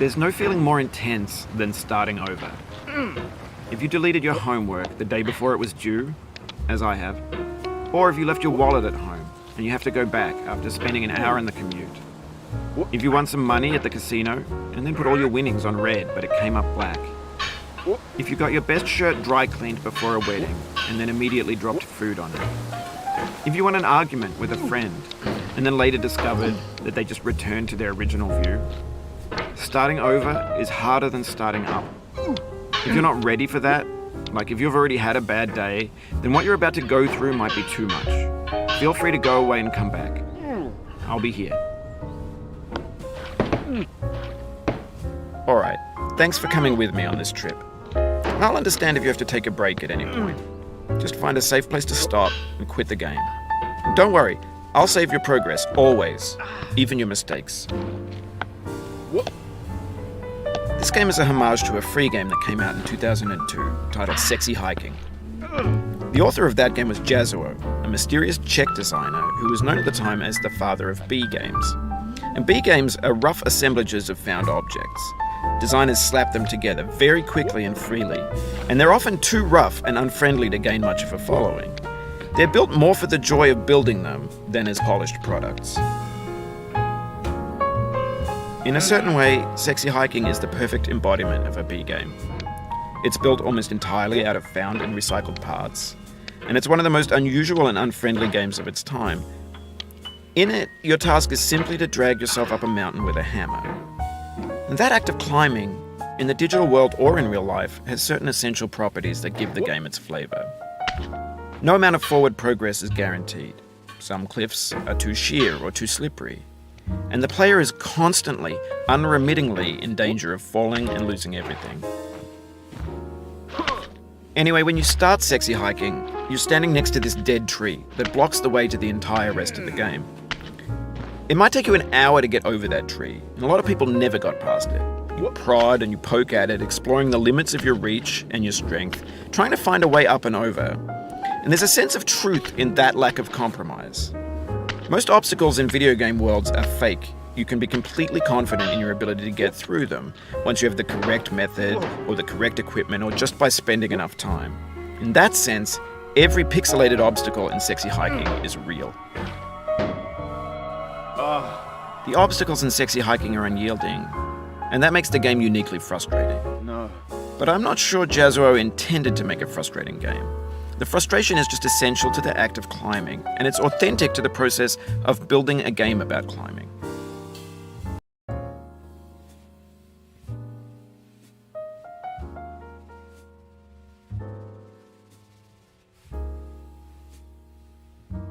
There's no feeling more intense than starting over. If you deleted your homework the day before it was due, as I have, or if you left your wallet at home and you have to go back after spending an hour in the commute. If you won some money at the casino and then put all your winnings on red but it came up black. If you got your best shirt dry cleaned before a wedding and then immediately dropped food on it. If you won an argument with a friend and then later discovered that they just returned to their original view. Starting over is harder than starting up. If you're not ready for that, like if you've already had a bad day, then what you're about to go through might be too much. Feel free to go away and come back. I'll be here. Alright, thanks for coming with me on this trip. I'll understand if you have to take a break at any point. Just find a safe place to stop and quit the game. Don't worry, I'll save your progress, always, even your mistakes. This game is a homage to a free game that came out in 2002, titled Sexy Hiking. The author of that game was Jazuo, a mysterious Czech designer who was known at the time as the father of B games. And B games are rough assemblages of found objects. Designers slap them together very quickly and freely, and they're often too rough and unfriendly to gain much of a following. They're built more for the joy of building them than as polished products. In a certain way, Sexy Hiking is the perfect embodiment of a B game. It's built almost entirely out of found and recycled parts, and it's one of the most unusual and unfriendly games of its time. In it, your task is simply to drag yourself up a mountain with a hammer. And that act of climbing, in the digital world or in real life, has certain essential properties that give the game its flavor. No amount of forward progress is guaranteed. Some cliffs are too sheer or too slippery. And the player is constantly, unremittingly in danger of falling and losing everything. Anyway, when you start Sexy Hiking, you're standing next to this dead tree that blocks the way to the entire rest of the game. It might take you an hour to get over that tree, and a lot of people never got past it. You prod and you poke at it, exploring the limits of your reach and your strength, trying to find a way up and over. And there's a sense of truth in that lack of compromise. Most obstacles in video game worlds are fake. You can be completely confident in your ability to get through them once you have the correct method or the correct equipment or just by spending enough time. In that sense, every pixelated obstacle in Sexy Hiking is real. The obstacles in Sexy Hiking are unyielding, and that makes the game uniquely frustrating. But I'm not sure Jazuo intended to make a frustrating game. The frustration is just essential to the act of climbing, and it's authentic to the process of building a game about climbing.